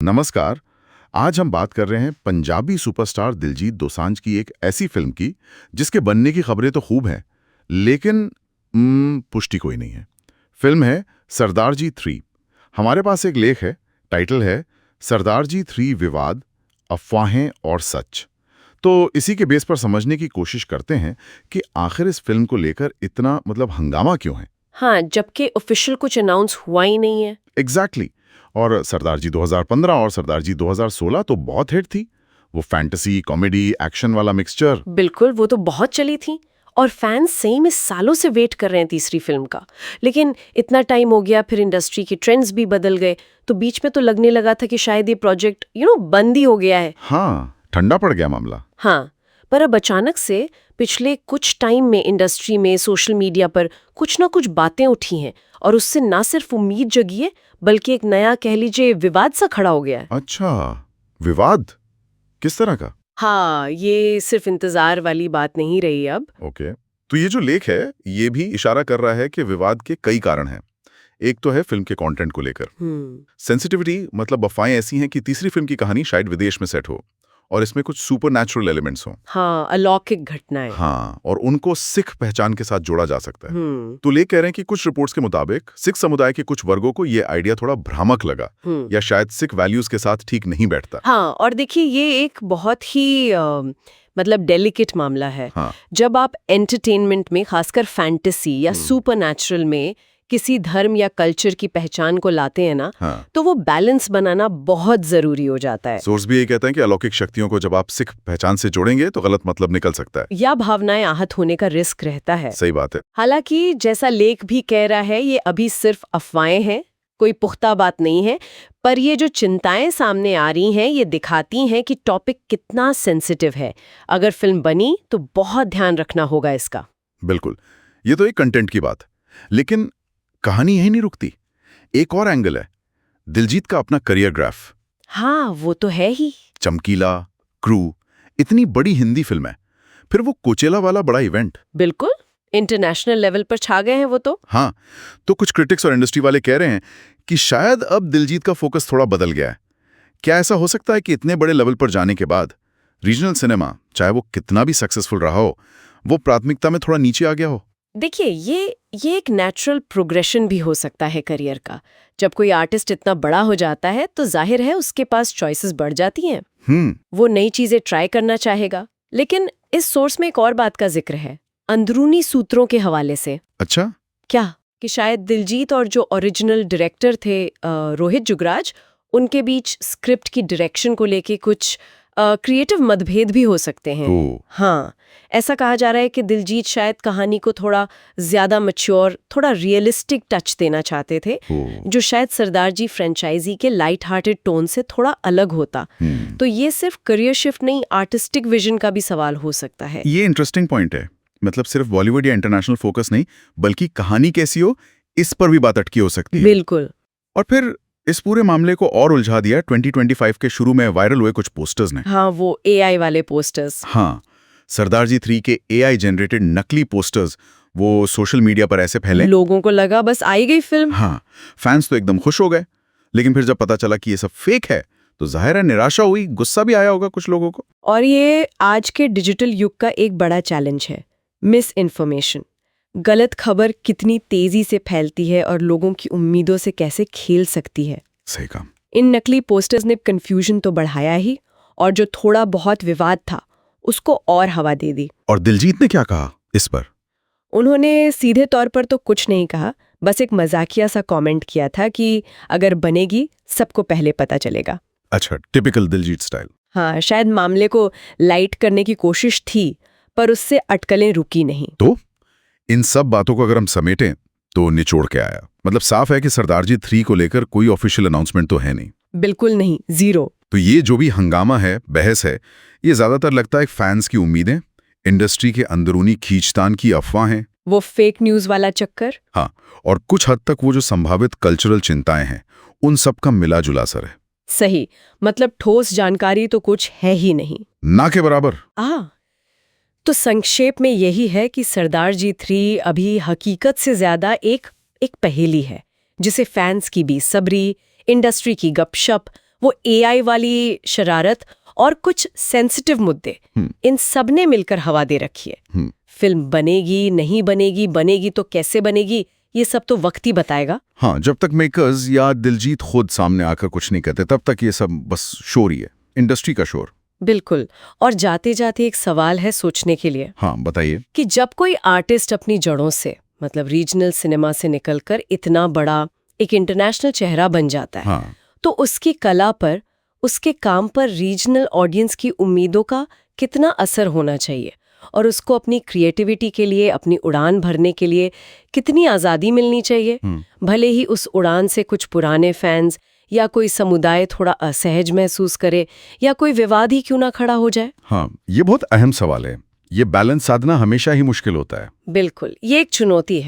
नमस्कार। आज हम बात कर रहे हैं पंजाबी सुपरस्टार दिलजीत दोसांझ की एक ऐसी फिल्म की जिसके बनने की खबरें तो खूब हैं, लेकिन पुष्टि कोई नहीं है। फिल्म है सरदार जी 3। हमारे पास एक लेख है, टाइटल है सरदार जी 3 विवाद, अफवाहें और सच। तो इसी के बेस पर समझने की कोशिश करते हैं कि आखिर इस फिल्म को लेकर इतना हंगामा क्यों है। हाँ, जबकि ऑफिशियल कुछ अनाउंस हुआ ही नहीं है। एग्जैक्टली। और सरदार जी 2015 और सरदार जी 2016 तो बहुत हिट थी। वो फैंटेसी, कॉमेडी, एक्शन वाला मिक्सचर। बिल्कुल, वो तो बहुत चली थी और फैंस सही में सालों से वेट कर रहे हैं तीसरी फिल्म का। लेकिन इतना टाइम हो गया, फिर इंडस्ट्री के ट्रेंड्स भी बदल गए, तो बीच में तो लगने लगा था कि शायद ये प्रोजेक्ट बंद ही हो गया है। हाँ, ठंडा पड़ गया मामला। हाँ, पर अब अचानक से पिछले कुछ टाइम में इंडस्ट्री में, सोशल मीडिया पर कुछ ना कुछ बातें उठी हैं और उससे ना सिर्फ उम्मीद जगी है, बल्कि एक नया, कह लीजिए, विवाद सा खड़ा हो गया है। अच्छा, विवाद किस तरह का? हाँ, ये सिर्फ इंतजार वाली बात नहीं रही अब। ओके, तो ये जो लेख है ये भी इशारा कर रहा है कि विवाद के कई कारण हैं। एक तो है फिल्म के कंटेंट को लेकर सेंसिटिविटी, मतलब अफवाहें ऐसी हैं कि तीसरी फिल्म की कहानी शायद विदेश में सेट हो और इसमें कुछ सुपरनैचुरल एलिमेंट्स हों। हाँ, अलौकिक घटनाएं। हाँ, और उनको सिख पहचान के साथ जोड़ा जा सकता है। तो लेख कह रहे हैं कि कुछ रिपोर्ट्स के मुताबिक सिख समुदाय के कुछ वर्गों को ये आइडिया थोड़ा भ्रामक लगा या शायद सिख वैल्यूज के साथ ठीक नहीं बैठता। हाँ, और देखिए, ये एक बहुत ही डेलिकेट मामला है। हाँ। जब आप एंटरटेनमेंट में, खासकर फैंटेसी या सुपरनैचुरल में किसी धर्म या कल्चर की पहचान को लाते हैं ना, हाँ। तो वो बैलेंस बनाना बहुत जरूरी हो जाता है। सोर्स भी यही कहते हैं कि अलौकिक शक्तियों को जब आप सिख पहचान से जोड़ेंगे तो गलत मतलब निकल सकता है या भावनाएं आहत होने का रिस्क रहता है। सही बात है। हालांकि जैसा लेख भी कह रहा है, ये अभी सिर्फ अफवाहें हैं, कोई पुख्ता बात नहीं है, पर ये जो चिंताएं सामने आ रही हैं ये दिखाती हैं कि टॉपिक कितना सेंसिटिव है। अगर फिल्म बनी तो बहुत ध्यान रखना होगा इसका। बिल्कुल, ये तो एक कंटेंट की बात, लेकिन कहानी यही नहीं रुकती। एक और एंगल है, दिलजीत का अपना करियर ग्राफ। हाँ, वो तो है ही। चमकीला, क्रू, इतनी बड़ी हिंदी फिल्म है, फिर वो कोचेला वाला बड़ा इवेंट। बिल्कुल, इंटरनेशनल लेवल पर छा गए हैं वो तो। हाँ, तो कुछ क्रिटिक्स और इंडस्ट्री वाले कह रहे हैं कि शायद अब दिलजीत का फोकस थोड़ा बदल गया है। क्या ऐसा हो सकता है कि इतने बड़े लेवल पर जाने के बाद रीजनल सिनेमा, चाहे वो कितना भी सक्सेसफुल रहा हो, वो प्राथमिकता में थोड़ा नीचे आ गया हो? देखिए, ये एक नेचुरल प्रोग्रेशन भी हो सकता है करियर का। जब कोई आर्टिस्ट इतना बड़ा हो जाता है तो जाहिर है उसके पास चॉइसेस बढ़ जाती हैं। वो नई चीजें ट्राई करना चाहेगा। लेकिन इस सोर्स में एक और बात का जिक्र है, अंदरूनी सूत्रों के हवाले से। अच्छा, क्या कि शायद दिलजीत और जो ओरिजिनल डायरेक्टर थे रोहित जुगराज, उनके बीच स्क्रिप्ट की डायरेक्शन को लेके कुछ क्रिएटिव मतभेद भी हो सकते हैं। हाँ, ऐसा कहा जा रहा है कि दिलजीत शायद कहानी को थोड़ा ज्यादा मैच्योर, थोड़ा रियलिस्टिक टच देना चाहते थे, जो शायद सरदार जी फ्रेंचाइजी के लाइट हार्टेड टोन से थोड़ा अलग होता। तो ये सिर्फ करियर शिफ्ट नहीं, आर्टिस्टिक विजन का भी सवाल हो सकता है। ये इंटरेस्टिंग पॉइंट है। मतलब सिर्फ बॉलीवुड या इंटरनेशनल फोकस नहीं, बल्कि कहानी कैसी हो, इस पर भी बात अटकी हो सकती है। बिल्कुल। और फिर इस पूरे मामले को और उलझा दिया 2025 के शुरू में वायरल हुए कुछ पोस्टर्स ने। हाँ, वो एआई वाले पोस्टर्स। हाँ, सरदार जी 3 के एआई जनरेटेड नकली पोस्टर्स वो सोशल मीडिया पर ऐसे फैले, लोगों को लगा बस आई गई फिल्म। हाँ, फैंस तो एकदम खुश हो गए। लेकिन फिर जब पता चला कि ये सब फेक है तो जाहिर है निराशा हुई, गुस्सा भी आया होगा कुछ लोगों को। और ये आज के डिजिटल युग का एक बड़ा चैलेंज है, मिस इन्फॉर्मेशन। गलत खबर कितनी तेजी से फैलती है और लोगों की उम्मीदों से कैसे खेल सकती है। सही काम। इन नकली पोस्टर्स ने कंफ्यूजन तो बढ़ाया ही, और जो थोड़ा बहुत विवाद था उसको और हवा दे दी। और दिलजीत ने क्या कहा इस पर? उन्होंने सीधे तौर पर तो कुछ नहीं कहा, बस एक मजाकिया सा कमेंट किया था कि अगर बनेगी सबको पहले पता चलेगा। अच्छा, टिपिकल दिलजीत स्टाइल। हाँ, शायद मामले को लाइट करने की कोशिश थी, पर उससे अटकलें रुकी नहीं। तो इन सब बातों को अगर हम समेटें तो निचोड़ के आया, मतलब साफ है कि सरदार जी 3 को लेकर कोई ऑफिशियल अनाउंसमेंट तो है नहीं। बिल्कुल नहीं, जीरो। तो ये जो भी हंगामा है, बहस है, ये ज्यादातर लगता है फैंस की उम्मीदें, इंडस्ट्री के अंदरूनी खींचतान की अफवाहें, वो फेक न्यूज वाला चक्कर। हाँ, और कुछ हद तक वो जो संभावित कल्चरल चिंताएं हैं, उन सब का मिला जुला असर है। सही, मतलब ठोस जानकारी तो कुछ है ही नहीं, ना के बराबर। तो संक्षेप में यही है कि सरदार जी 3 अभी हकीकत से ज्यादा एक पहेली है, जिसे फैंस की बेसब्री, इंडस्ट्री की गपशप वो एआई वाली शरारत और कुछ सेंसिटिव मुद्दे, इन सब ने मिलकर हवा दे रखी है। फिल्म बनेगी नहीं बनेगी, बनेगी तो कैसे बनेगी, ये सब तो वक्त ही बताएगा। हाँ, जब तक मेकर्स या दिलजीत खुद सामने आकर कुछ नहीं कहते तब तक ये सब बस शोर ही है, इंडस्ट्री का शोर। बिल्कुल। और जाते जाते एक सवाल है सोचने के लिए। हाँ, बताइए। कि जब कोई आर्टिस्ट अपनी जड़ों से, मतलब रीजनल सिनेमा से निकलकर इतना बड़ा एक इंटरनेशनल चेहरा बन जाता है, हाँ, तो उसकी कला पर, उसके काम पर रीजनल ऑडियंस की उम्मीदों का कितना असर होना चाहिए, और उसको अपनी क्रिएटिविटी के लिए, अपनी उड़ान भरने के लिए कितनी आज़ादी मिलनी चाहिए। भले ही उस उड़ान से कुछ पुराने फैंस या कोई समुदाय थोड़ा असहज महसूस करे, या कोई विवाद ही क्यों ना खड़ा हो जाए। हाँ, ये बहुत अहम सवाल है। ये बैलेंस साधना हमेशा ही मुश्किल होता है। बिल्कुल, ये एक चुनौती है।